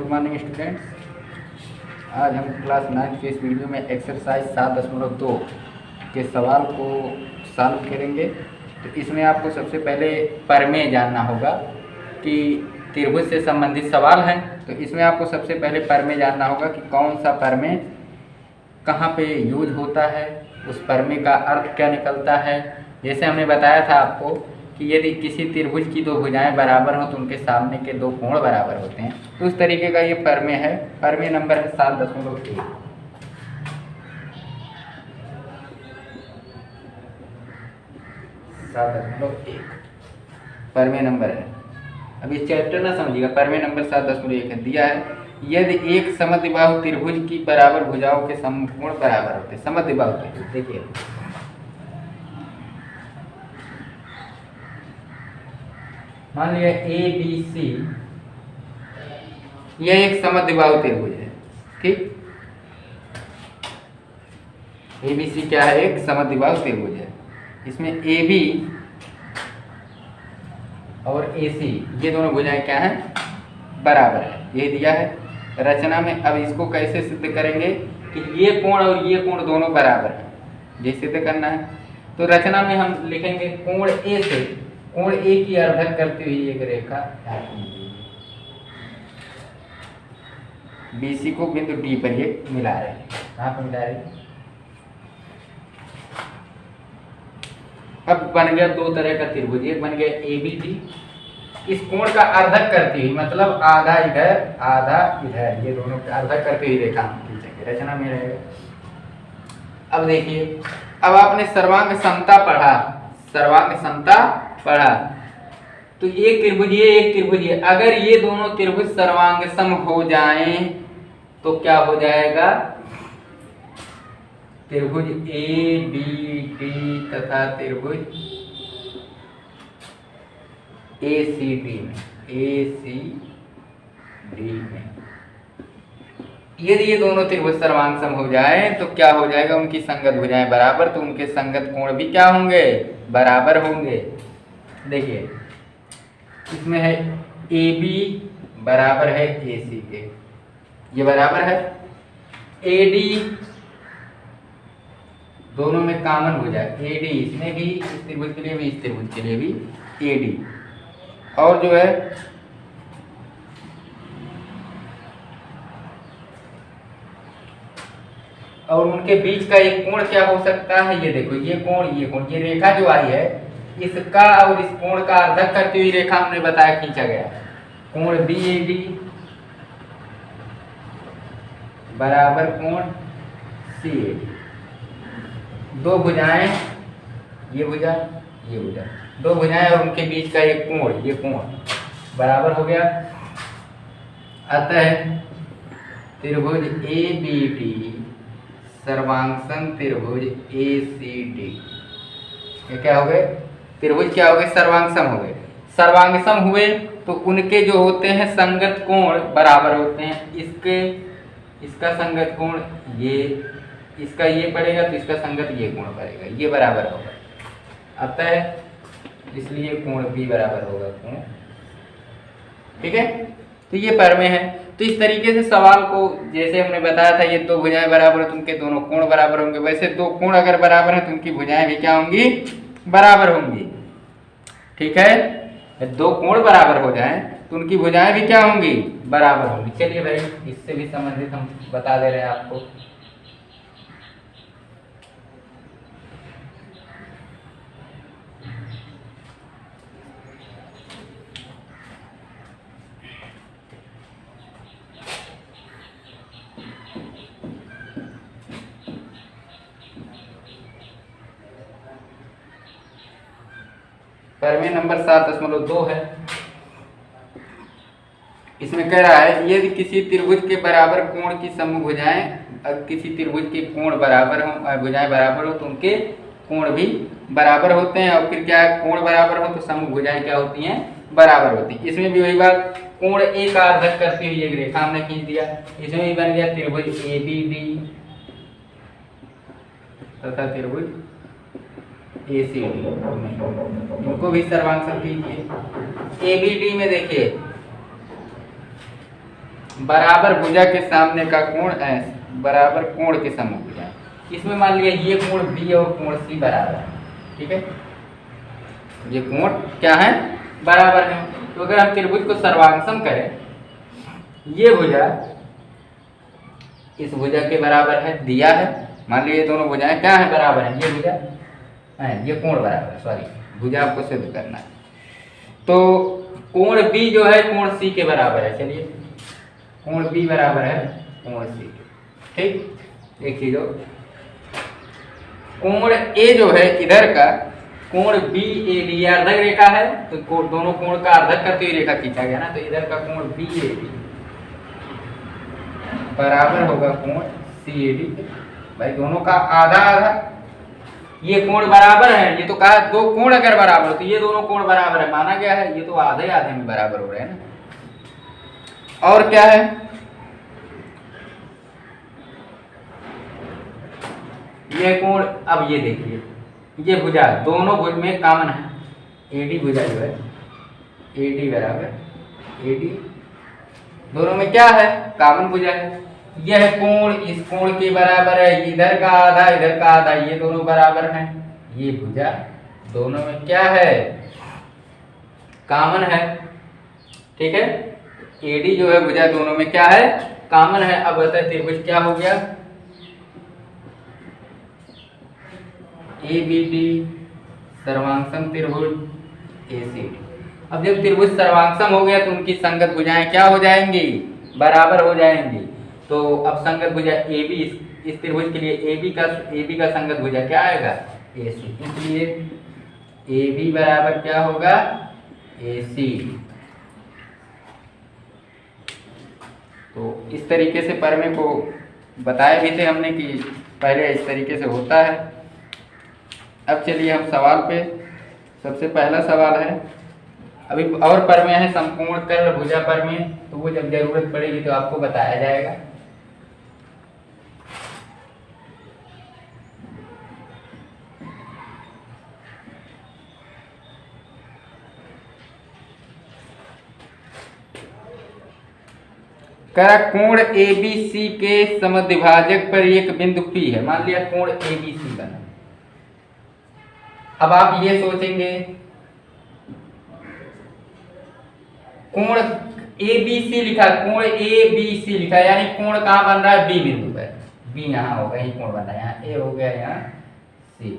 Good morning students. आज हम class 9 के इस वीडियो में एक्सरसाइज 7.2 के सवाल को सॉल्व करेंगे। तो इसमें आपको सबसे पहले प्रमेय जानना होगा कि त्रिभुज से संबंधित सवाल है। तो इसमें आपको सबसे पहले प्रमेय जानना होगा कि कौन सा प्रमेय कहाँ पे यूज होता है, उस प्रमेय का अर्थ क्या निकलता है। जैसे हमने बताया था आपको कि यदि किसी त्रिभुज की दो भुजाएं बराबर हो तो उनके सामने के दो कोण बराबर होते हैं। तो उस तरीके का ये प्रमेय है। प्रमेय नंबर है 7.1। प्रमेय नंबर है। अब इस चैप्टर ना समझिएगा। प्रमेय नंबर 7.1 है। दिया है यदि एक समद्विबाहु त्रिभुज की बराबर भुजाओं के समकोण बराबर होते हैं। समद्विबाहु त्रिभुज देखिए, मान लिया ए बी सी, यह एक समद्विबाहु त्रिभुज है। ठीक, ए बी सी क्या है? एक समद्विबाहु त्रिभुज है। इसमें ए बी और ए सी ये दोनों भुजाएं क्या है? बराबर है। ये दिया है रचना में। अब इसको कैसे सिद्ध करेंगे कि ये कोण और ये कोण दोनों बराबर है, ये सिद्ध करना है। तो रचना में हम लिखेंगे कोण ए से कोण ए की अर्धक करती हुई एक रेखा BC को बिंदु D पर ये मिला रहे हैं। कहाँ पर मिला रहे हैं? अब बन गया दो तरह का त्रिभुज। एक बन गया ABD, इस कोण का अर्धक करती हुई, मतलब आधा इधर आधा इधर, ये दोनों का अर्धक करती हुई रेखा हम खींचेंगे। रचना में रहेगा। अब देखिए, अब आपने सर्वांग समता पढ़ा, सर्वांग समता पढ़ा। तो एक त्रिभुज ये, एक त्रिभुज ये, अगर ये दोनों त्रिभुज सर्वांग सम हो जाएं तो क्या हो जाएगा? त्रिभुज ABD तथा त्रिभुज ACD में यदि ये दोनों त्रिभुज सर्वांग सम हो जाए तो क्या हो जाएगा? उनकी संगत भुजाएं बराबर, तो उनके संगत कोण भी क्या होंगे? बराबर होंगे। देखिए, इसमें है AB बराबर है AC के, ये बराबर है। AD दोनों में कॉमन भुजा, AD इसमें भी, इस त्रिभुज के लिए भी, इस त्रिभुज के लिए भी AD। और जो है और उनके बीच का एक कोण क्या हो सकता है? ये देखो, ये कोण, ये कोण, ये रेखा जो आई है, इसका और इस कोण का अर्धक करती हुई रेखा हमने बताया खींचा गया। कोण BAD बराबर कोण CAD। दो भुजाएं, ये भुजा, ये भुजा, दो भुजाएं और उनके बीच का एक कोण, ये कोण बराबर हो गया। अतः त्रिभुज ABD सर्वांगसम त्रिभुज ACD, ये क्या हो गए? त्रिभुज क्या हो गए? सर्वांगसम हो गए। सर्वांगसम हुए तो उनके जो होते हैं संगत कोण बराबर होते हैं। इसका संगत कोण ये, इसका ये पड़ेगा तो इसका संगत ये कोण पड़ेगा, ये बराबर होगा। अतः इसलिए कोण भी बराबर होगा कोण। ठीक है, तो ये प्रमेय है। तो इस तरीके से सवाल को, जैसे हमने बताया था, ये दो भुजाएं बराबर है तो उनके दोनों कोण बराबर होंगे। वैसे दो कोण अगर बराबर है तो उनकी भुजाएं भी क्या होंगी? बराबर होंगी। ठीक है, दो कोण बराबर हो जाएं तो उनकी भुजाएं भी क्या होंगी? बराबर होंगी। चलिए भाई, इससे भी संबंधित हम बता दे रहे हैं आपको। प्रमेय नंबर 7.2 है। इसमें कह रहा है यदि किसी त्रिभुज के बराबर कोण की समूह भुजाएं, किसी त्रिभुज के कोण बराबर हो, भुजाएं बराबर हो तो उनके कोण भी बराबर होते हैं। और फिर क्या है? कोण बराबर हो तो समूह भुजाएं क्या होती हैं? बराबर होती हैं। इसमें भी वही बात, कोण A का अर्धक करती हुई एक रेखा हमने खींच दिया। इसमें भी बन गया त्रिभुज ABD तथा त्रिभुज ACD, इनको भी सर्वांग सम कीजिए। ABD में देखिए, बराबर भुजा के सामने का कोण बराबर कोण के समूह भुजाएं। इसमें मान लिया ये कोण बी और कोण सी बराबर है, ठीक है, ये कोण क्या है, बराबर है। तो अगर हम त्रिभुज को सर्वांगसम करें, ये भुजा इस भुजा के बराबर है, दिया है, मान लीजिए दोनों भुजाएं क्या है, बराबर है, ये भुजा है, ये कोण बराबर है, सॉरी भुजा आपको सिद्ध करना है। तो कोण बी जो है कोण सी के बराबर है, चलिए कोण बी बराबर है कोण सी के, ठीक। एक चीज और, कोण ए जो है इधर का कोण बी ए डी अर्धक रेखा है, तो दोनों कोण का अर्धक करते हुए रेखा खींचा गया ना, तो इधर का कोण बी ए डी बराबर होगा कोण सी ए डी। भाई दोनों का आधा आधा, ये कोण बराबर है, ये तो कहा दो कोण अगर बराबर हो तो ये दोनों कोण बराबर है, माना गया है, ये तो आधे आधे में बराबर हो रहे हैं ना। और क्या है, ये कोण, अब ये देखिए ये भुजा दोनों भुज में कॉमन है, एडी भुजा जो है एडी बराबर एडी, दोनों में क्या है, कॉमन भुजा है। यह कोण इस कोण के बराबर है, इधर का आधा इधर का आधा, ये दोनों बराबर हैं, ये भुजा दोनों में क्या है, कॉमन है, ठीक है। एडी जो है भुजा दोनों में क्या है, कॉमन है। अब बताए त्रिभुज क्या हो गया, ए बी डी सर्वांगसम त्रिभुज ए सी डी। अब जब त्रिभुज सर्वांगसम हो गया तो उनकी संगत भुजाएं क्या हो जाएंगी, बराबर हो जाएंगी। तो अब संगत भुजा ए बी, इस त्रिभुज के लिए ए बी का संगत भुजा क्या आएगा, ए सी, इसलिए ए बी बराबर क्या होगा, ए सी। तो इस तरीके से परमे को बताया भी थे हमने कि पहले इस तरीके से होता है। अब चलिए हम सवाल पे, सबसे पहला सवाल है, अभी और परमेय है संपूर्ण कर्ल भुजा परमेय, तो वो जब जरूरत पड़ेगी तो आपको बताया जाएगा। करा कोण एबीसी के समद्विभाजक पर एक बिंदु P है, मान लिया कोण एबीसी बना। अब आप ये सोचेंगे कोण एबीसी लिखा, कोण एबीसी लिखा, यानी कोण कहां बन रहा है, बी बिंदु पर, बी यहां होगा, यही कोण बन रहा है, यहाँ ए हो गया, यहाँ सी।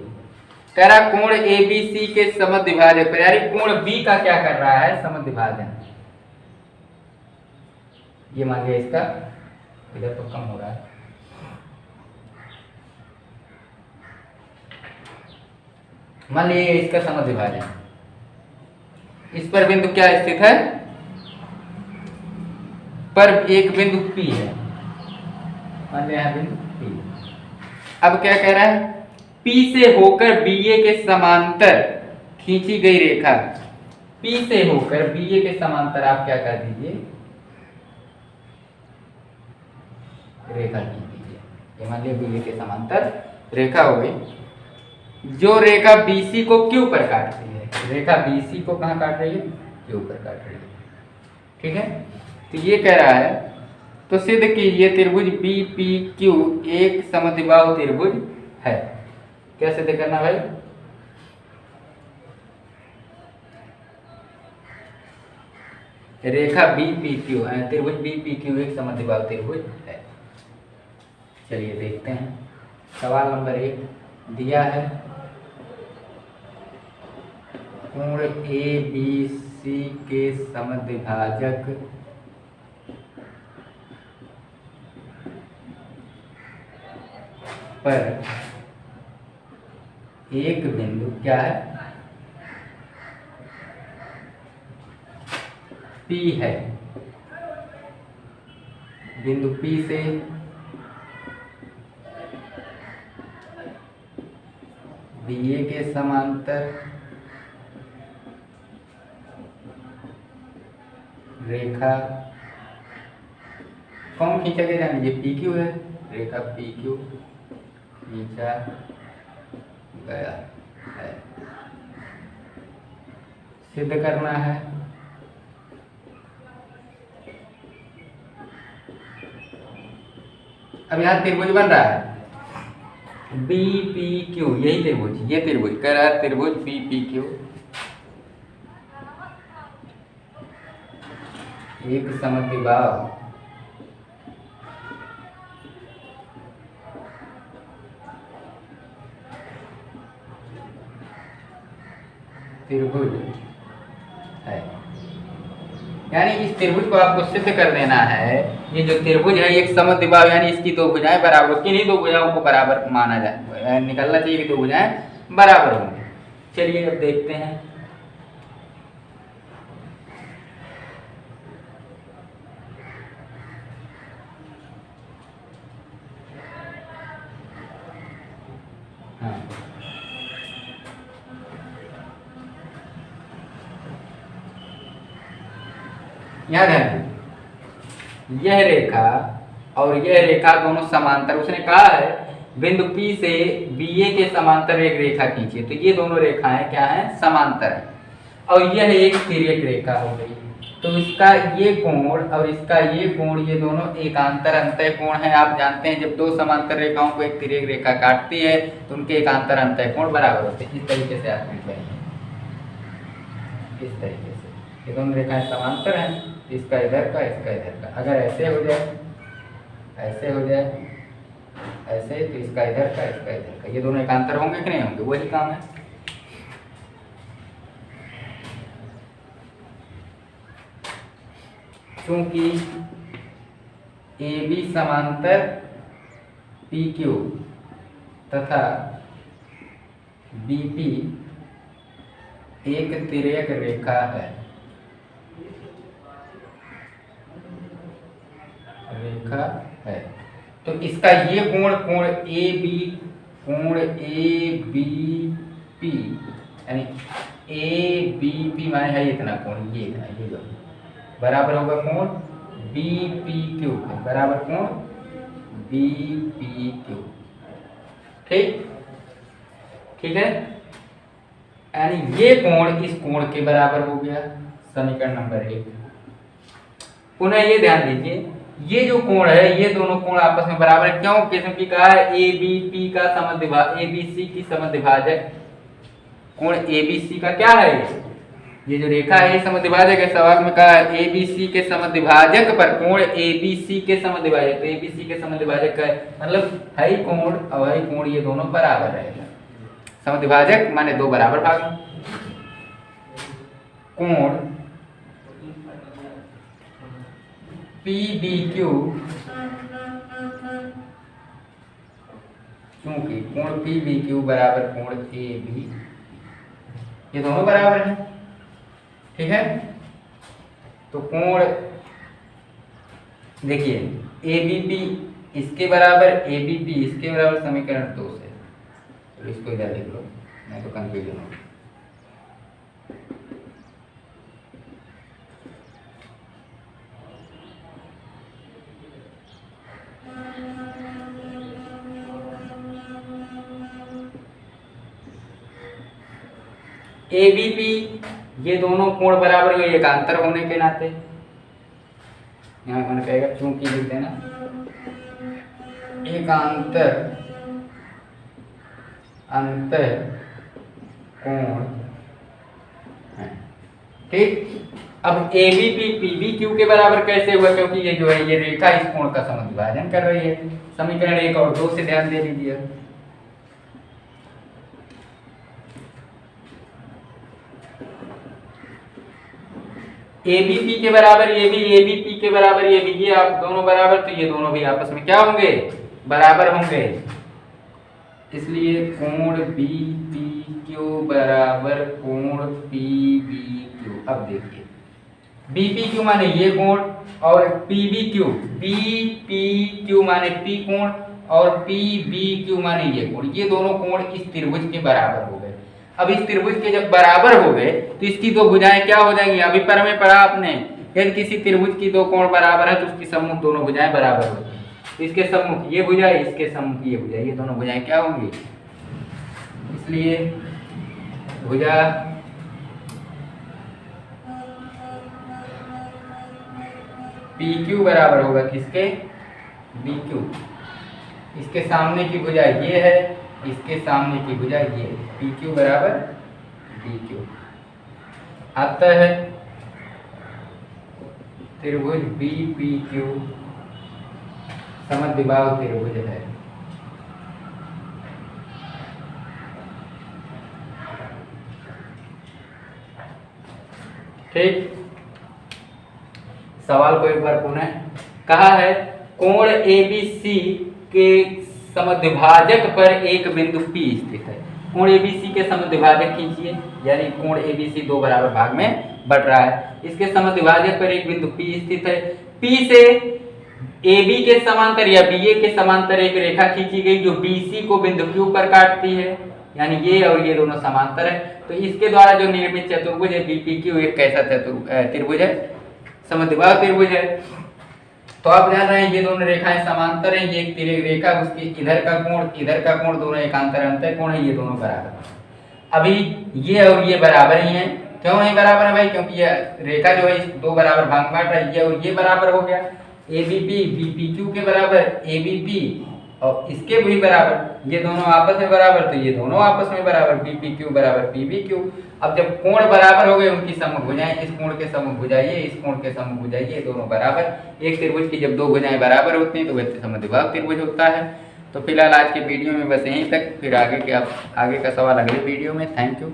कह रहा कोण एबीसी के समद्विभाजक पर, यानी कोण बी का क्या कर रहा है, समद्विभाजन। ये मान लिया इसका, इधर तो कम हो रहा है, मान लीजिए इसका समद्विभाजन, इस पर बिंदु क्या स्थित है, पर एक बिंदु P है, मान लिया बिंदु P। अब क्या कह रहा है, P से होकर BA के समांतर खींची गई रेखा, P से होकर BA के समांतर आप क्या कर दीजिए, रेखा खींच दीजिए। ये मान लिया BA के समांतर रेखा हो गई, जो रेखा BC को Q पर काट रही है, रेखा BC को कहाँ काट रही है, Q पर काट रही है, ठीक है। तो ये कह रहा है, तो सिद्ध कीजिए त्रिभुज BPQ एक समद्विबाहु त्रिभुज है। क्या सिद्ध करना भाई, रेखा BPQ है, त्रिभुज BPQ एक समद्विबाहु त्रिभुज है। चलिए देखते हैं, सवाल नंबर 1 दिया है, कोण ABC के समद्विभाजक पर एक बिंदु क्या है, P है, बिंदु P से BA के समांतर रेखा कौन खींचा गया, जान लीजिए PQ है, रेखा PQ खींचा गया है, सिद्ध करना है। अब यहाँ त्रिभुज बन रहा है बी पी क्यू, यही त्रिभुज, ये त्रिभुज कह रहा है त्रिभुज बी पी क्यू एक समद्विबाहु त्रिभुज है। यानी इस त्रिभुज को आपको सिद्ध कर देना है, ये जो त्रिभुज है एक समद्विबाहु यानी इसकी दो भुजाएं बराबर, किन्हीं दो भुजाओं को बराबर माना जाए, निकलना चाहिए कि दो भुजाएं बराबर होंगी। चलिए अब देखते हैं। हाँ यहाँ ध्यान, यह रेखा और यह रेखा दोनों समांतर, उसने कहा है बिंदु P से BA के समांतर एक रेखा खींचिए, तो ये दोनों रेखाएं क्या हैं, समांतर है। और यह एक तिर्यक रेखा हो गई, तो इसका ये कोण और इसका ये कोण, ये दोनों एकांतर अंतः कोण है। आप जानते हैं जब दो समांतर रेखाओं को एक तिर्यक रेखा काटती है तो उनके एकांतर अंतः कोण बराबर होते हैं। इस तरीके से आप लिख लेंगे, इस तरीके से ये दोनों रेखाएं समांतर हैं, इसका इधर का इसका इधर का। अगर ऐसे हो जाए, ऐसे हो जाए, ऐसे, तो इसका इधर का इसका इधर का, ये दोनों एकांतर होंगे कि नहीं होंगे, वही काम है। क्योंकि AB समांतर PQ तथा BP एक तिर्यक रेखा है, तो इसका ये कोण कोण ABP यानी ABP माने है इतना कोण, ये इतना, ये जो बराबर होगा कोण BPQ बराबर कोण BPQ। ठीक, ठीक है। यानी ये कोण इस कोण के बराबर हो गया, समीकरण नंबर 1। पुनः ये ध्यान दीजिए, ये जो कोण है ये दोनों कोण आपस में बराबर है। क्यों? क्योंकि कहा है ABP का समद्विभाजक, ABC की समद्विभाजक, कोण ABC का क्या है, ये जो रेखा है ये समद्विभाजक है। सवाल में कहा है ABC के समद्विभाजक पर कोण ABC के समद्विभाजक, तो ABC के समद्विभाजक का मतलब है कोण और है कोण, ये दोनों बराबर रहेगा। समद्विभाजक माने दो बराबर भाग। कोण PBQ, क्योंकि कोण PBQ बराबर कोण AB, ये दोनों बराबर हैं, ठीक है। तो कोण देखिए ABP इसके बराबर, ABP इसके बराबर, समीकरण 2 से, तो इसको इधर लिख लो, नहीं तो कंफ्यूजन हो। ABP ये दोनों कोण बराबर हुए एकांतर होने के नाते, यहाँ मैंने कहेगा चूंकि लिख देना एकांतर अंतः कोण है, ठीक। अब ABP PBQ के बराबर कैसे हुआ, क्योंकि ये जो है ये रेखा इस कोण का समद्विभाजन कर रही है। समीकरण 1 और 2 से ध्यान दे लीजिए। ABP के बराबर ये भी, ABP के बराबर ये भी, ये आप दोनों बराबर, तो ये दोनों भी आपस में क्या होंगे, बराबर होंगे। इसलिए कोण BPQ बराबर कोण PBQ। अब देखिए BPQ माने ये कोण और PPQ माने P कोण और PBQ माने ये कोण, ये दोनों कोण इस त्रिभुज के बराबर हो गए। अब इस त्रिभुज के जब बराबर हो गए तो इसकी दो भुजाएं क्या हो जाएंगी, अभी पर में पढ़ा आपने, यदि किसी त्रिभुज की दो कोण बराबर है तो उसकी सम्मुख दोनों भुजाएं बराबर होती हैं। तो इसके सम्मुख ये भुजा, इसके सम्मुख ये भुजा, ये दोनों भुजाएं क्या होंगी, इसलिए भुजा PQ बराबर होगा किसके, BQ। इसके सामने की भुजा ये है, इसके सामने की भुजा ये, पी क्यू बराबर डी क्यू। आता है त्रिभुज बी पी क्यू समद्विबाहु त्रिभुज है। ठीक, सवाल को एक बार पुनः कहा है, कोण एबीसी के समद्विभाजक पर एक बिंदु P स्थित है। कोण एबीसी के समद्विभाजक खींचिए, यानी कोण एबीसी दो बराबर भाग में बट रहा है। इसके समद्विभाजक पर एक बिंदु P स्थित है। P से AB के समांतर या BA के समांतर एक रेखा खींची गई जो BC को बिंदु Q पर काटती है, यानी ये और ये दोनों समांतर है। तो इसके द्वारा जो निर्मित चतुर्भुज है BPQ एक कैसा त्रिभुज है, समद्विबाहु त्रिभुज है। तो आप जान रहे हैं ये दोनों रेखाएं समांतर हैं, ये एक रेखा उसकी इधर का कोण दोनों एकांतर अंतर कोण है, ये दोनों बराबर। अभी ये और ये बराबर ही हैं। क्यों नहीं बराबर है भाई? क्योंकि ये रेखा जो है इस दो बराबर भाग बांट रही है, ये और ये बराबर हो गया, ABP BPQ के बराबर, ABP और इसके भी बराबर, ये दोनों आपस में बराबर, तो ये दोनों आपस में बराबर, BPQ बराबर PBQ। अब जब कोण बराबर हो गए, उनकी समभुज भुजाएं, इस कोण के समभुज भुजाएं, इस कोण के समभुज भुजाएं, ये दोनों बराबर। एक त्रिभुज की जब दो भुजाएं बराबर होती हैं तो वह समद्विबाहु त्रिभुज होता है। तो फिलहाल आज के वीडियो में बस यहीं तक, फिर आगे का सवाल अगले वीडियो में। Thank you.